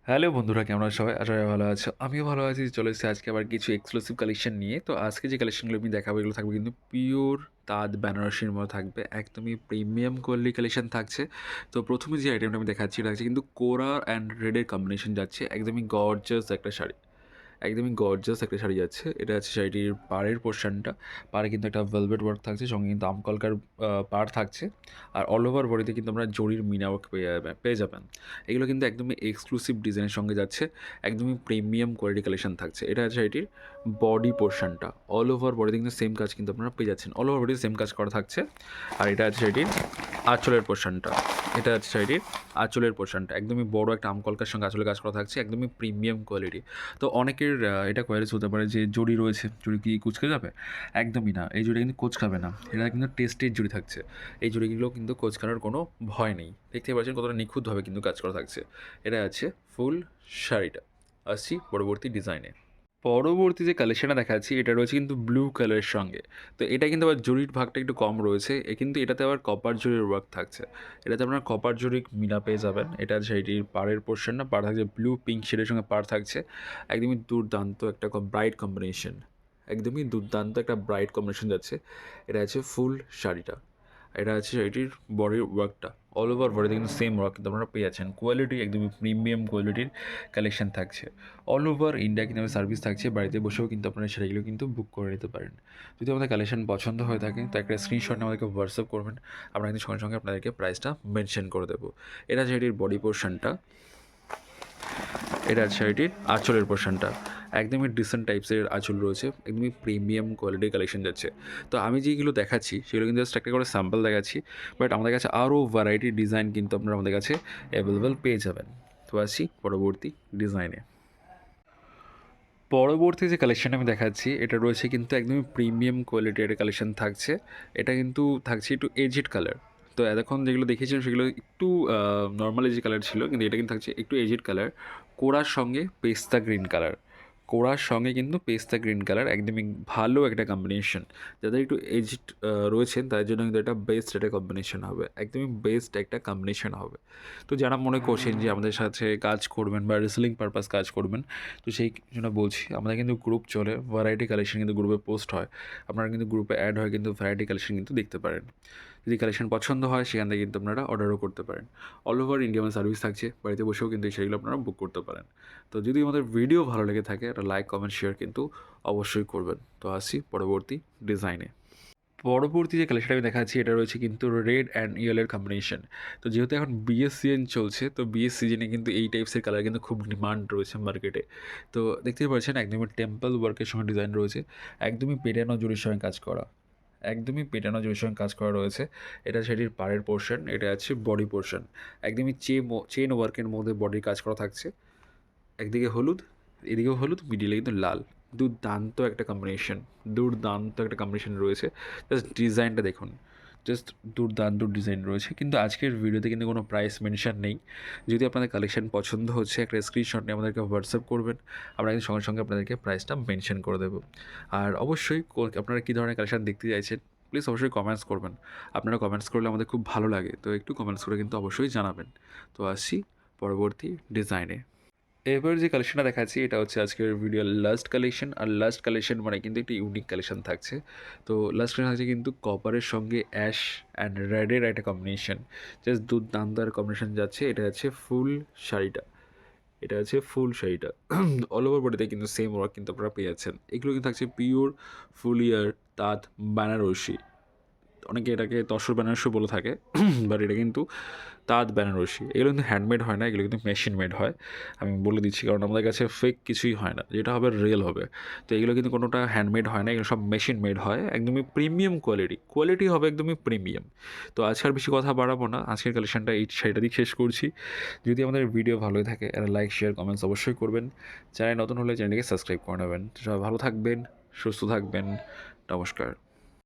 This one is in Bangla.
হ্যালো বন্ধুরা, কেমন আছো সবাই? আশা করি ভালো আছো। আমিও ভালো আছি। চলে এসেছি আজকে আবার কিছু এক্সক্লুসিভ কালেকশন নিয়ে। তো আজকে যে কালেকশনগুলো আমি দেখাবো এগুলো থাকবে কিন্তু পিওর তাঁত বেনারসির মধ্যে থাকবে। একদমই প্রিমিয়াম কোয়ালিটি কালেকশন থাকছে। তো ১ম এ যে আইটেমটা আমি দেখাচ্ছি এটা হচ্ছে কিন্তু কোরা অ্যান্ড রেডের কম্বিনেশন যাচ্ছে। একদমই গর্জাস একটা শাড়ি। একদমই গর্জাস একটা শাড়ি যাচ্ছে। এটা হচ্ছে শাড়িটির পাড়ের পোরশনটা। পাড়ে কিন্তু একটা ভেলভেট ওয়ার্ক থাকছে, সঙ্গে কিন্তু আমকলকার পাড় থাকছে। আর অল ওভার বডিতে কিন্তু আমরা জরির মিনা ওয়ার্ক পেয়ে যাবেন। এগুলো কিন্তু একদমই এক্সক্লুসিভ ডিজাইনের সঙ্গে যাচ্ছে। একদমই প্রিমিয়াম কোয়ালিটি কালেকশন থাকছে। এটা হচ্ছে শাড়িটির বডি পোরশনটা। অল ওভার বডিতে কিন্তু সেম কাজ কিন্তু আপনারা পেয়ে যাচ্ছেন। অল ওভার বডিতে সেম কাজ করা থাকছে। আর এটা হচ্ছে শাড়িটির আঁচলের পোরশনটা। এটা হচ্ছে শাড়িটির আঁচলের পোরশনটা। একদমই বড় একটা আমকলকার সঙ্গে আঁচলের কাজ করা থাকছে। একদমই প্রিমিয়াম কোয়ালিটি। তো অনেকের এটা কোয়ারিজ হতে পারে যে জরি রয়েছে, জরি কি কুঁচকে যাবে? একদমই না, এই জরি কিন্তু কোঁচকাবে না। এটা কিন্তু টেস্টের জরি থাকছে। এই জরিগুলো কিন্তু কোঁচকানোর কোনো ভয় নেই। দেখতেই পাচ্ছেন কতটা নিখুঁতভাবে কিন্তু কাজ করা থাকছে। এটা আছে ফুল শাড়িটা। আসছি পরবর্তী ডিজাইনে। পরবর্তী যে কালেকশনটা দেখাচ্ছি এটা রয়েছে কিন্তু ব্লু কালারের সঙ্গে। তো এটা কিন্তু আবার জরির ভাগটা একটু কম রয়েছে। কিন্তু এটাতে আবার কপার জরির ওয়ার্ক থাকছে। এটাতে আপনার কপার জরি মিনা পেয়ে যাবেন। এটা সেইটির পাড়ের পোর্শন না, পাড় থাকছে ব্লু পিঙ্ক শেডের সঙ্গে পাড় থাকছে। একদমই দুর্দান্ত একটা ব্রাইট কম্বিনেশন। একদমই দুর্দান্ত একটা ব্রাইট কম্বিনেশন যাচ্ছে। এটা আছে ফুল শাড়িটা। এটা আছে এটির বডির ওয়ার্কটা। অল ওভার বডিতে কিন্তু সেম ওয়ার্ক কিন্তু আপনারা পেয়ে যাচ্ছেন। কোয়ালিটি একদমই প্রিমিয়াম কোয়ালিটির কালেকশন থাকছে। অল ওভার ইন্ডিয়া কিন্তু সার্ভিস থাকছে। বাড়িতে বসেও কিন্তু আপনারা সেটাগুলো কিন্তু বুক করে নিতে পারেন। যদি আমাদের কালেকশন পছন্দ হয়ে থাকে তো একটা স্ক্রিনশট আমাদেরকে হোয়াটসঅ্যাপ করবেন। আমরা কিন্তু সঙ্গে সঙ্গে আপনাদেরকে প্রাইসটা মেনশন করে দেবো। এটা আছে এটির বডি পোর্শনটা। এটা আছে এটির আঁচলের পোর্শনটা। একদমই ডিসেন্ট টাইপসের আঁচল রয়েছে। একদমই প্রিমিয়াম কোয়ালিটির কালেকশন যাচ্ছে। তো আমি যেগুলো দেখাচ্ছি সেগুলো কিন্তু জাস্ট একটা করে স্যাম্পল দেখাচ্ছি। বাট আমাদের কাছে আরও ভ্যারাইটি ডিজাইন কিন্তু আপনারা আমাদের কাছে অ্যাভেলেবেল পেয়ে যাবেন। তো আসছি পরবর্তী ডিজাইনে। পরবর্তী যে কালেকশানটা আমি দেখাচ্ছি এটা রয়েছে কিন্তু একদমই প্রিমিয়াম কোয়ালিটির একটা কালেকশান থাকছে। এটা কিন্তু থাকছে একটু এজেড কালার। তো এতক্ষণ যেগুলো দেখিয়েছিলাম সেগুলো একটু নর্মাল এজেড কালার ছিল, কিন্তু এটা কিন্তু থাকছে একটু এজেড কালার। কোড়ার সঙ্গে পেস্তা গ্রিন কালার। কোড়ার সঙ্গে কিন্তু পেস্তা গ্রিন কালার একদমই ভালো একটা কম্বিনেশন। যাদের একটু এজড রয়েছেন তাদের জন্য কিন্তু এটা বেস্ট একটা কম্বিনেশন হবে। একদমই বেস্ট একটা কম্বিনেশন হবে। তো যারা মনে করছেন যে আমাদের সাথে কাজ করবেন বা রিসেলিং পারপাস কাজ করবেন, তো সেই জন্য বলছি আমাদের কিন্তু গ্রুপ চলে, ভ্যারাইটি কালেকশন কিন্তু গ্রুপে পোস্ট হয়। আপনারা কিন্তু গ্রুপে অ্যাড হয়ে কিন্তু ভ্যারাইটি কালেকশন কিন্তু দেখতে পারেন। যদি কালেকশন পছন্দ হয় সেখান থেকে কিন্তু আপনারা অর্ডারও করতে পারেন। অল ওভার ইন্ডিয়া সার্ভিস থাকছে। বাড়িতে বসেও কিন্তু সেগুলো আপনারা বুক করতে পারেন। তো যদি আমাদের ভিডিও ভালো লেগে থাকে একটা লাইক কমেন্ট শেয়ার কিন্তু অবশ্যই করবেন। তো আসছি পরবর্তী ডিজাইনে। পরবর্তী যে কালেকশনটা আমি দেখাচ্ছি এটা রয়েছে কিন্তু রেড অ্যান্ড ইয়েলোর কম্বিনেশন। তো যেহেতু এখন বিএস সিজন চলছে, তো বিএস সিজনে কিন্তু এই টাইপসের কালার কিন্তু খুব ডিমান্ড রয়েছে মার্কেটে। তো দেখতেই পাচ্ছেন একদমই টেম্পল ওয়ার্কের সঙ্গে ডিজাইন রয়েছে। একদমই পেটানো জরির সঙ্গে কাজ করা। একদমই পেটানো জরির সঙ্গে কাজ করা রয়েছে। এটা সেটির পাড়ের পোর্শন, এটা আছে বডি পোর্শন। একদমই চেন ওয়ার্কের মধ্যে বডির কাজ করা থাকছে। একদিকে হলুদ, এদিকেও হলুদ, মিডিলে কিন্তু লাল। দুর্দান্ত একটা কম্বিনেশন। দুর্দান্ত একটা কম্বিনেশন রয়েছে। জাস্ট ডিজাইনটা দেখুন। জাস্ট দুর্দান্ত ডিজাইন রয়েছে। কিন্তু আজকের ভিডিওতে কিন্তু কোনো প্রাইস মেনশন নেই। যদি আপনাদের কালেকশন পছন্দ হচ্ছে একটা স্ক্রিনশট নিয়ে আমাদেরকে হোয়াটসঅ্যাপ করবেন। আমরা কিন্তু সঙ্গে সঙ্গে আপনাদেরকে প্রাইসটা মেনশন করে দেবো। আর অবশ্যই আপনারা কী ধরনের কালেকশন দেখতে চাইছেন প্লিজ অবশ্যই কমেন্টস করবেন। আপনারা কমেন্টস করলে আমাদের খুব ভালো লাগে। তো একটু কমেন্টস করে কিন্তু অবশ্যই জানাবেন। তো আসছি পরবর্তী ডিজাইনে। এবার যে কালেকশনটা দেখাচ্ছি এটা হচ্ছে আজকের ভিডিওর লাস্ট কালেকশন। আর লাস্ট কালেকশন মানে কিন্তু একটি ইউনিক কালেকশন থাকছে। তো লাস্ট কালেকশন আছে কিন্তু কপারের সঙ্গে অ্যাশ অ্যান্ড রেডের একটা কম্বিনেশন। জাস্ট দুর্দান্ত আর কম্বিনেশন যাচ্ছে। এটা হচ্ছে ফুল শাড়িটা। এটা হচ্ছে ফুল শাড়িটা। অল ওভার বডিতে কিন্তু সেম ওয়ার্ক কিন্তু আপনারা পেয়ে যাচ্ছেন। এগুলো কিন্তু থাকছে পিওর ফুল ইয়ার তাঁত বেনারসি। অনেকে এটাকে তসর বেনারসি বলে থাকে। বাট এটা কিন্তু তাঁত বেনারসি। এগুলো কিন্তু হ্যান্ডমেড হয় না, এগুলো কিন্তু মেশিন মেড হয়। আমি বলে দিচ্ছি কারণ আমাদের কাছে ফেক কিছুই হয় না, যেটা হবে রিয়েল হবে। তো এগুলো কিন্তু কোনোটা হ্যান্ডমেড হয় না, এগুলো সব মেশিন মেড হয়। একদমই প্রিমিয়াম কোয়ালিটি হবে একদমই প্রিমিয়াম। তো আজকে আর বেশি কথা বাড়াবো না, আজকের কালেকশনটা সেটা দিয়ে শেষ করছি। যদি আমাদের ভিডিও ভালোই থাকে একটা লাইক শেয়ার কমেন্টস অবশ্যই করবেন। চ্যানেল নতুন হলে চ্যানেলটিকে সাবস্ক্রাইব করে নেবেন। সবাই ভালো থাকবেন, সুস্থ থাকবেন। নমস্কার।